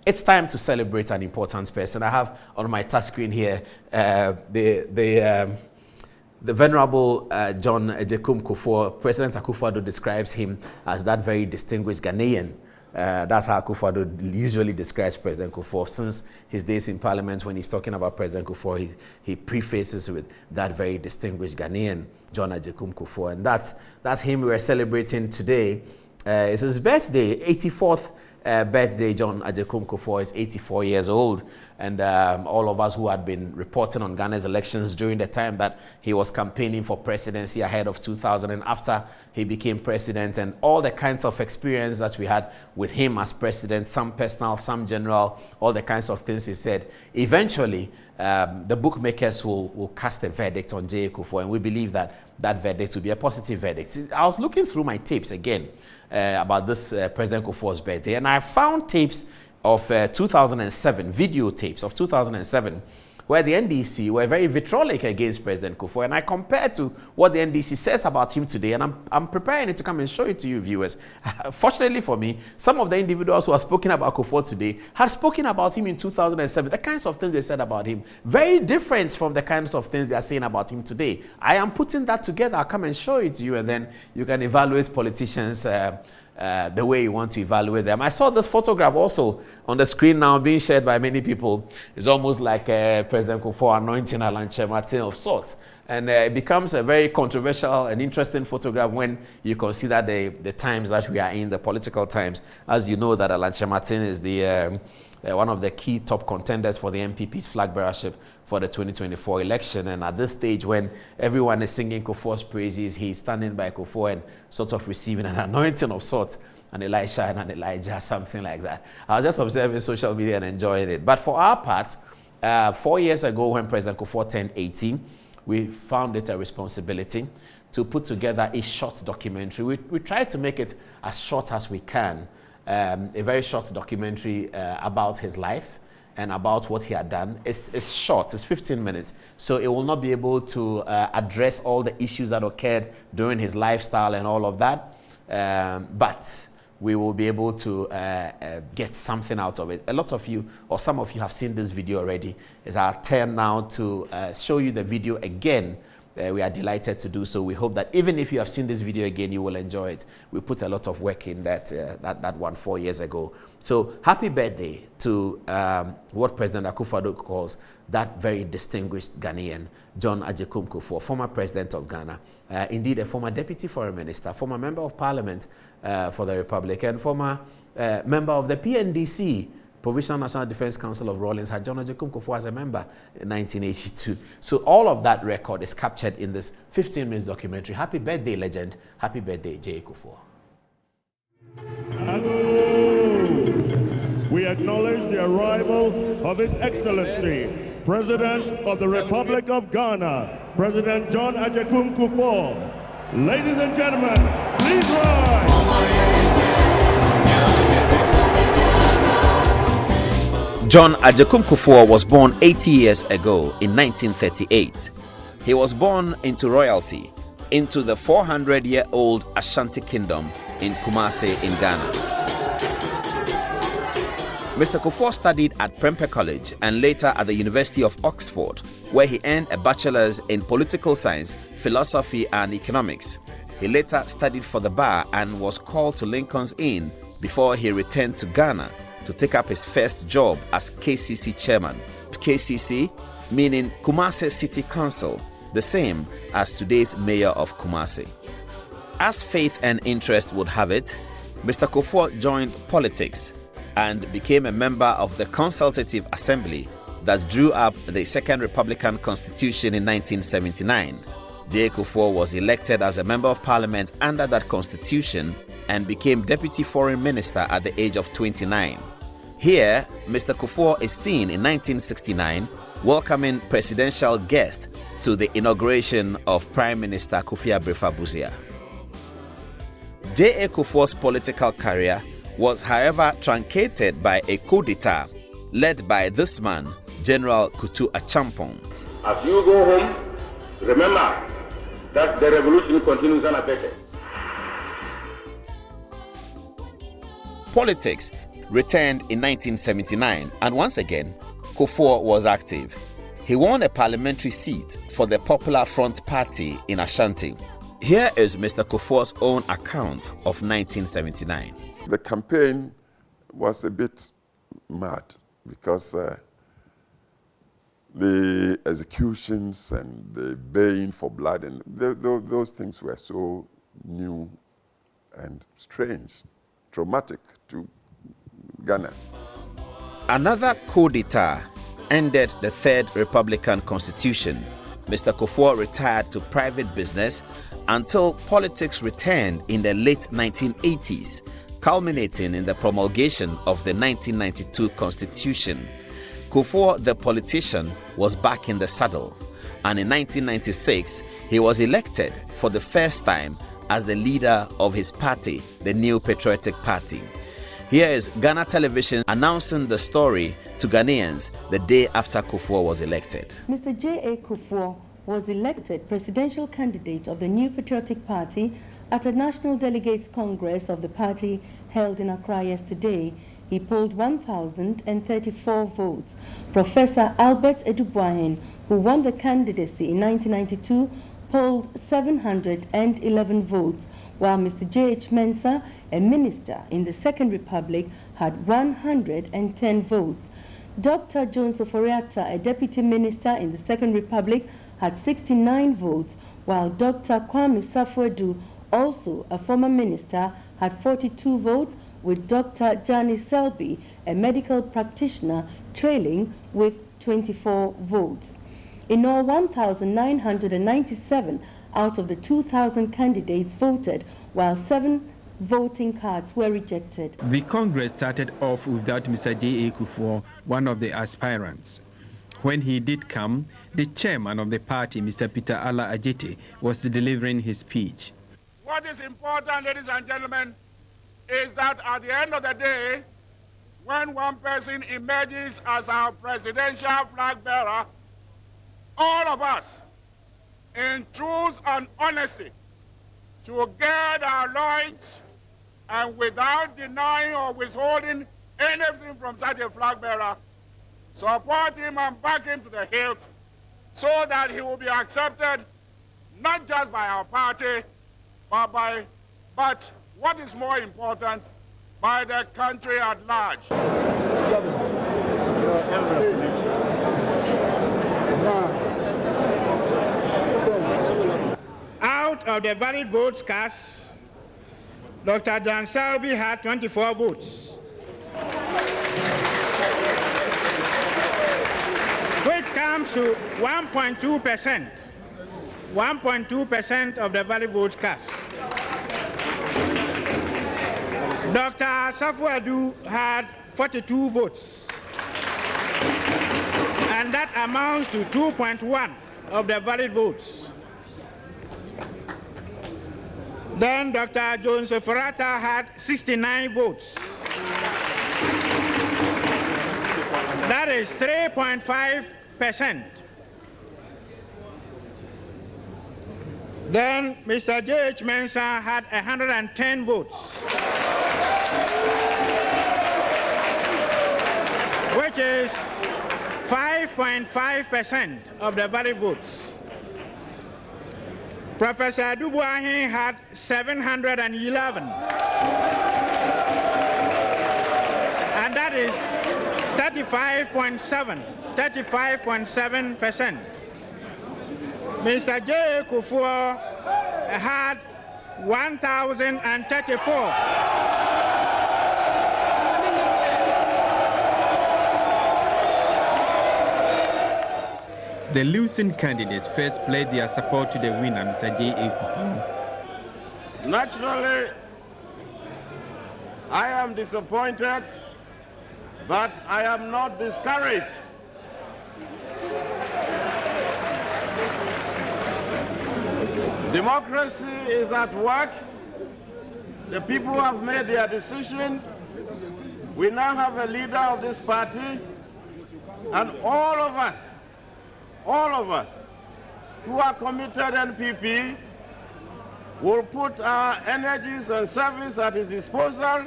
it's time to celebrate an important person. I have on my touch screen here the Venerable John JA Kufour. President Kufuor describes him as that very distinguished Ghanaian. That's how Kufuor usually describes President Kufuor. Since his days in Parliament, when he's talking about President Kufuor, he prefaces with that very distinguished Ghanaian, John JA Kufour. And that's him we're celebrating today. It's his birthday, 84th birthday. John JA Kufour is 84 years old. And all of us who had been reporting on Ghana's elections during the time that he was campaigning for presidency ahead of 2000 and after he became president, and all the kinds of experience that we had with him as president, some personal, some general, all the kinds of things he said. Eventually, the bookmakers will cast a verdict on JA Kufour, and we believe that that verdict will be a positive verdict. I was looking through my tapes again about this President Kufuor's birthday, and I found tapes of 2007, videotapes of 2007, where the NDC were very vitriolic against President Kufuor. And I compared to what the NDC says about him today, and I'm preparing it to come and show it to you, viewers. Fortunately for me, some of the individuals who have spoken about Kufuor today had spoken about him in 2007. The kinds of things they said about him, very different from the kinds of things they are saying about him today. I am putting that together. I'll come and show it to you, and then you can evaluate politicians the way you want to evaluate them. I saw this photograph also on the screen now being shared by many people. It's almost like President Kufuor anointing Alanche Martin of sorts. And it becomes a very controversial and interesting photograph when you consider the times that we are in, the political times. As you know, that Alanche Martin is the one of the key top contenders for the MPP's flag bearership for the 2024 election. And at this stage, when everyone is singing Kufuor's praises, he's standing by Kufuor and sort of receiving an anointing of sorts, an Elisha and an Elijah, something like that. I was just observing social media and enjoying it. But for our part, 4 years ago when President Kufuor turned 18, we found it a responsibility to put together a short documentary. We tried to make it as short as we can, a very short documentary about his life and about what he had done. It's short, it's 15 minutes, so it will not be able to address all the issues that occurred during his lifestyle and all of that, but we will be able to get something out of it. A lot of you, or some of you, have seen this video already. It's our turn now to show you the video again. We are delighted to do so. We hope that even if you have seen this video again, you will enjoy it. We put a lot of work in that one 4 years ago. So happy birthday to what President Kufuor calls that very distinguished Ghanaian, John JA Kufour, former president of Ghana, indeed a former deputy foreign minister, former member of parliament for the Republic, and former member of the PNDC, Provisional National Defense Council of Rawlins, had John JA Kufour as a member in 1982. So all of that record is captured in this 15 minutes documentary. Happy birthday, legend. Happy birthday, JA Kufour. We acknowledge the arrival of His Excellency, President of the Republic of Ghana, President John JA Kufour. Ladies and gentlemen, please rise. John JA Kufour was born 80 years ago in 1938. He was born into royalty, into the 400-year-old Ashanti Kingdom in Kumasi in Ghana. Mr. Kufour studied at Prempeh College and later at the University of Oxford, where he earned a bachelor's in political science, philosophy and economics. He later studied for the bar and was called to Lincoln's Inn before he returned to Ghana to take up his first job as KCC chairman. KCC meaning Kumasi City Council, the same as today's mayor of Kumasi. As faith and interest would have it, Mr. Kufour joined politics and became a member of the Consultative Assembly that drew up the Second Republican Constitution in 1979. JA Kufour was elected as a member of parliament under that constitution and became deputy foreign minister at the age of 29. Here, Mr. Kufour is seen in 1969 welcoming presidential guests to the inauguration of Prime Minister Kofi Abrefa-Busia. JA Kufour's political career was, however, truncated by a coup d'etat led by this man, General Kutu Achampong. As you go home, remember that the revolution continues unabated. Politics returned in 1979, and once again, Kufuor was active. He won a parliamentary seat for the Popular Front Party in Ashanti. Here is Mr. Kufuor's own account of 1979. The campaign was a bit mad because the executions and the baying for blood and those things were so new and strange, traumatic to Ghana. Another coup d'etat ended the Third Republican Constitution. Mr. Kufuor retired to private business until politics returned in the late 1980s, culminating in the promulgation of the 1992 Constitution. Kufuor, the politician, was back in the saddle, and in 1996, he was elected for the first time as the leader of his party, the New Patriotic Party. Here is Ghana Television announcing the story to Ghanaians the day after Kufuor was elected. Mr. JA Kufour was elected presidential candidate of the New Patriotic Party at a National Delegates Congress of the party held in Accra yesterday. He polled 1,034 votes. Professor Albert Adom-Otchere, who won the candidacy in 1992, polled 711 votes, while Mr. J.H. Mensah, a minister in the Second Republic, had 110 votes. Dr. Jones Oforiatta, a deputy minister in the Second Republic, had 69 votes, while Dr. Kwame Safo-Adu, also a former minister, had 42 votes, with Dr. Jani Selby, a medical practitioner, trailing with 24 votes. In all, 1,997 out of the 2,000 candidates voted, while 7 voting cards were rejected. The Congress started off without Mr. JA Kufour, one of the aspirants. When he did come, the chairman of the party, Mr. Peter Ala Ajete, was delivering his speech. What is important, ladies and gentlemen, is that at the end of the day, when one person emerges as our presidential flag bearer, all of us, in truth and honesty, to gird our loins and without denying or withholding anything from such a flag bearer, support him and back him to the hilt so that he will be accepted not just by our party, but what is more important, by the country at large. Out of the valid votes cast, Dr. Dan Selby had 24 votes, which comes to 1.2%. 1.2% of the valid votes cast. Dr. Safo-Adu had 42 votes, and that amounts to 2.1 of the valid votes. Then Dr. Jones Oforiatta had 69 votes. That is 3.5%. Then Mr. J.H. Mensah had 110 votes, which is 5.5% of the valid votes. Professor Adom-Otchere had 711, and that is 35.7%. Mr. JA Kufour had 1,034. The losing candidates first pledged their support to the winner, Mr. JA Kufour. Naturally, I am disappointed, but I am not discouraged. Democracy is at work. The people have made their decision. We now have a leader of this party, and all of us who are committed NPP will put our energies and service at his disposal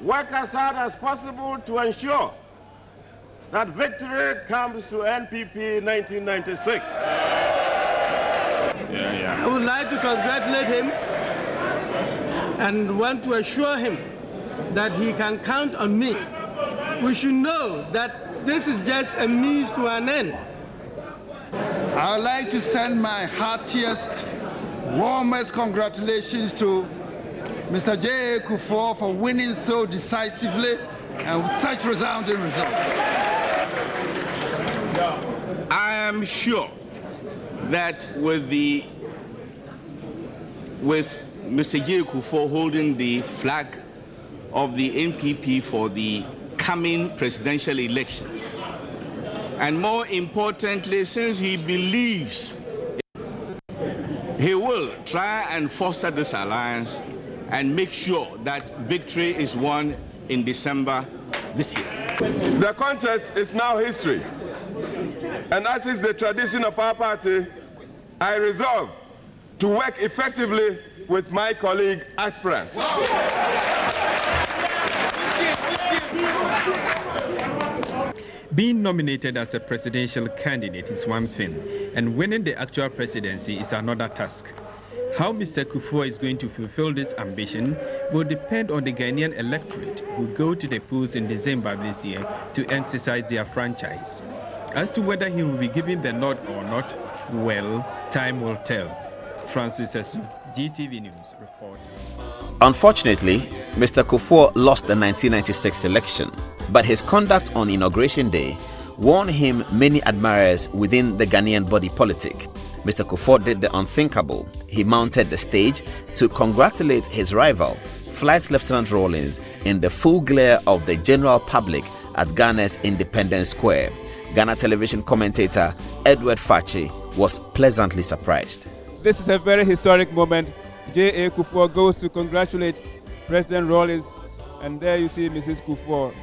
work as hard as possible to ensure that victory comes to NPP 1996. I would like to congratulate him and want to assure him that he can count on me. We should know that this is just a means to an end. I would like to send my heartiest, warmest congratulations to Mr. JA Kufour for winning so decisively and with such resounding results. I am sure that with Mr. JA Kufour holding the flag of the NPP for the coming presidential elections, and more importantly, since he believes he will try and foster this alliance and make sure that victory is won in December this year. The contest is now history. And as is the tradition of our party, I resolve to work effectively with my colleague aspirants. Being nominated as a presidential candidate is one thing, and winning the actual presidency is another task. How Mr. Kufuor is going to fulfill this ambition will depend on the Ghanaian electorate who go to the polls in December this year to exercise their franchise. As to whether he will be given the nod or not, well, time will tell. Francis Esu, GTV News, report. Unfortunately, Mr. Kufuor lost the 1996 election, but his conduct on Inauguration Day won him many admirers within the Ghanaian body politic. Mr. Kufuor did the unthinkable. He mounted the stage to congratulate his rival, Flight Lieutenant Rawlings, in the full glare of the general public at Ghana's Independence Square. Ghana television commentator Edward Fachi was pleasantly surprised. This is a very historic moment. JA Kufour goes to congratulate President Rawlings, and there you see Mrs. Kufour.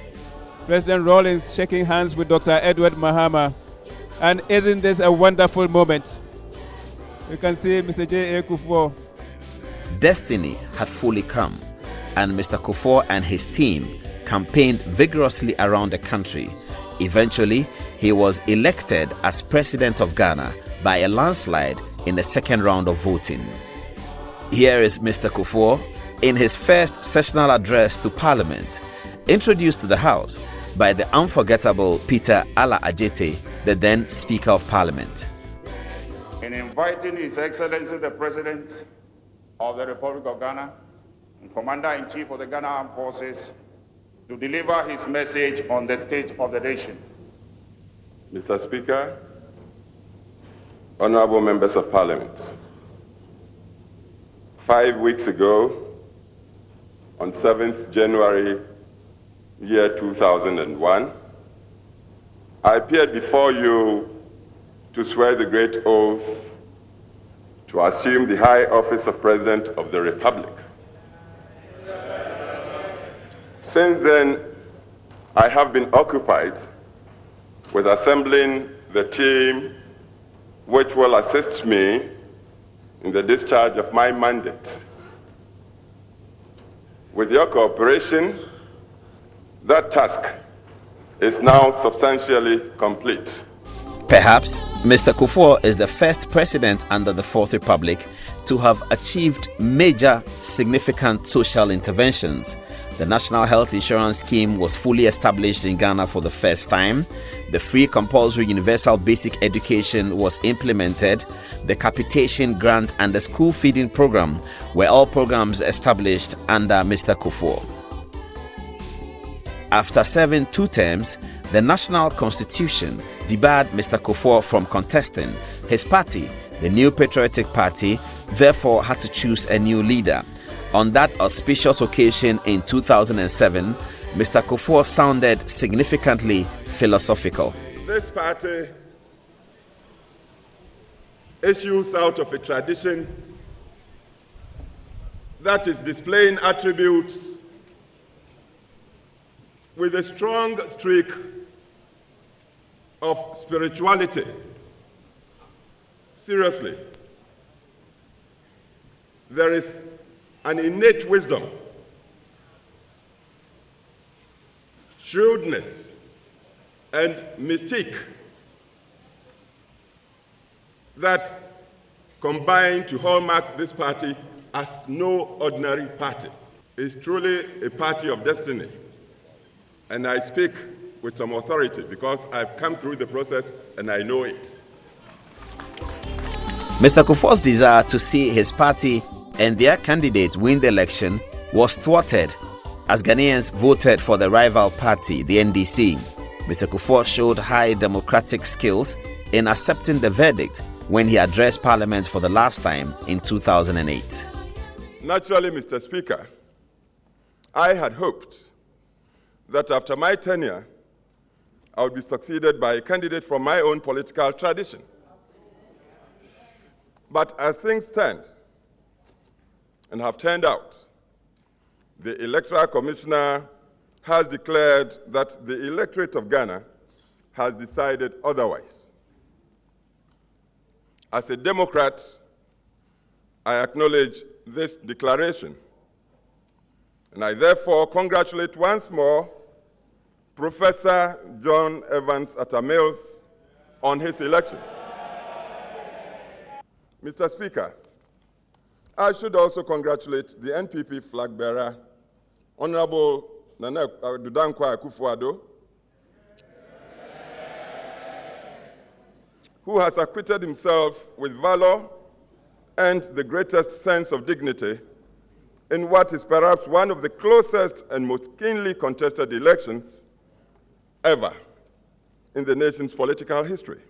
President Rawlings shaking hands with Dr. Edward Mahama. And isn't this a wonderful moment? You can see Mr. JA Kufour. Destiny had fully come, and Mr. Kufour and his team campaigned vigorously around the country. Eventually, he was elected as President of Ghana by a landslide in the second round of voting. Here is Mr. Kufour in his first sessional address to Parliament, introduced to the House by the unforgettable Peter Ala-Ajete, the then Speaker of Parliament. In inviting His Excellency the President of the Republic of Ghana and Commander-in-Chief of the Ghana Armed Forces to deliver his message on the state of the nation. Mr. Speaker, honorable members of Parliament, 5 weeks ago, on 7th January, year 2001, I appeared before you to swear the great oath to assume the high office of President of the Republic. Since then, I have been occupied with assembling the team which will assist me in the discharge of my mandate. With your cooperation, that task is now substantially complete. Perhaps Mr. Kufuor is the first president under the Fourth Republic to have achieved major significant social interventions. The National Health Insurance Scheme was fully established in Ghana for the first time. The free compulsory universal basic education was implemented. The capitation grant and the school feeding program were all programs established under Mr. Kufuor. After serving 2 terms, the National Constitution debarred Mr. Kufuor from contesting. His party, the New Patriotic Party, therefore had to choose a new leader. On that auspicious occasion in 2007, Mr. Kufuor sounded significantly philosophical. This party issues out of a tradition that is displaying attributes with a strong streak of spirituality. Seriously, there is an innate wisdom shrewdness, and mystique that combine to hallmark this party as no ordinary party. It's truly a party of destiny. And I speak with some authority because I've come through the process and I know it. Mr. Kufuor's desire to see his party and their candidate win the election was thwarted as Ghanaians voted for the rival party, the NDC. Mr. Kufuor showed high democratic skills in accepting the verdict when he addressed Parliament for the last time in 2008. Naturally, Mr. Speaker, I had hoped that after my tenure, I would be succeeded by a candidate from my own political tradition. But as things stand and have turned out, the Electoral Commissioner has declared that the electorate of Ghana has decided otherwise. As a Democrat, I acknowledge this declaration, and I therefore congratulate once more Professor John Evans Atta Mills on his election. Mr. Speaker, I should also congratulate the NPP flag bearer, Honorable Nana Dudankwa Kufuor, who has acquitted himself with valor and the greatest sense of dignity in what is perhaps one of the closest and most keenly contested elections ever in the nation's political history.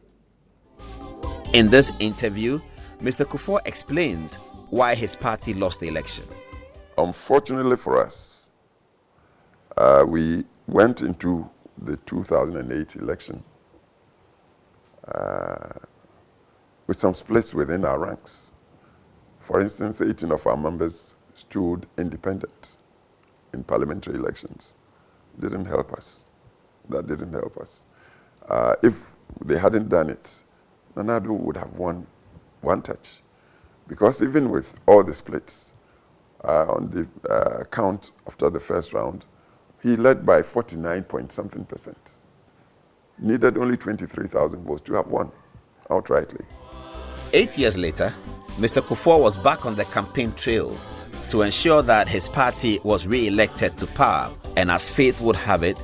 In this interview, Mr. Kufuor explains why his party lost the election. Unfortunately for us, we went into the 2008 election with some splits within our ranks. For instance, 18 of our members stood independent in parliamentary elections. Didn't help us. That didn't help us. If they hadn't done it, Nana Addo would have won one touch. Because even with all the splits on the count after the first round, he led by 49-point-something%. Needed only 23,000 votes to have won outrightly. 8 years later, Mr. Kufuor was back on the campaign trail to ensure that his party was re-elected to power. And as fate would have it,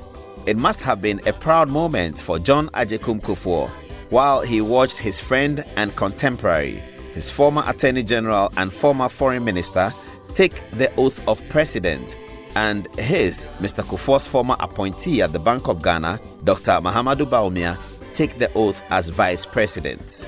it must have been a proud moment for John Agyekum Kufuor while he watched his friend and contemporary, his former Attorney General and former Foreign Minister, take the oath of President, and his, Mr. Kufuor's former appointee at the Bank of Ghana, Dr. Mahamadou Bawumia, take the oath as Vice President.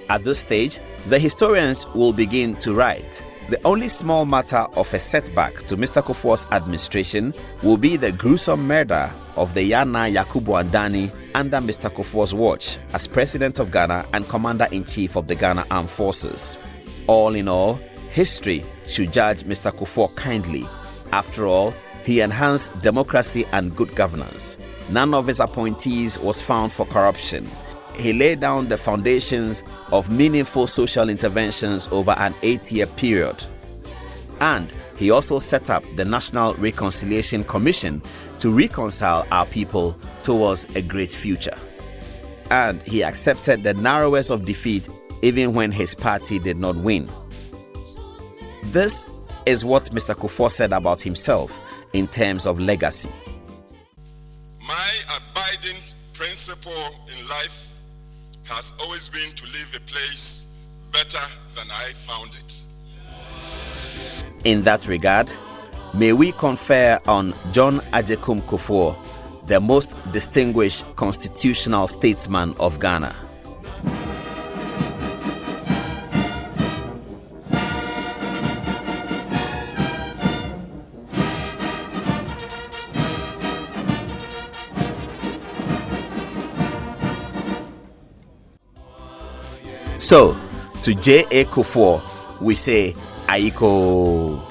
At this stage, the historians will begin to write. The only small matter of a setback to Mr. Kufuor's administration will be the gruesome murder of the Yana Yakubu Andani under Mr. Kufuor's watch as President of Ghana and Commander-in-Chief of the Ghana Armed Forces. All in all, history should judge Mr. Kufuor kindly. After all, he enhanced democracy and good governance. None of his appointees was found for corruption. He laid down the foundations of meaningful social interventions over an 8-year period. And he also set up the National Reconciliation Commission to reconcile our people towards a great future. And he accepted the narrowest of defeat even when his party did not win. This is what Mr. Kufuor said about himself in terms of legacy. My abiding principle in life has always been to leave a place better than I found it. In that regard, may we confer on John Agyekum Kufuor, the most distinguished constitutional statesman of Ghana. So, to JA Kufour, we say, Aiko.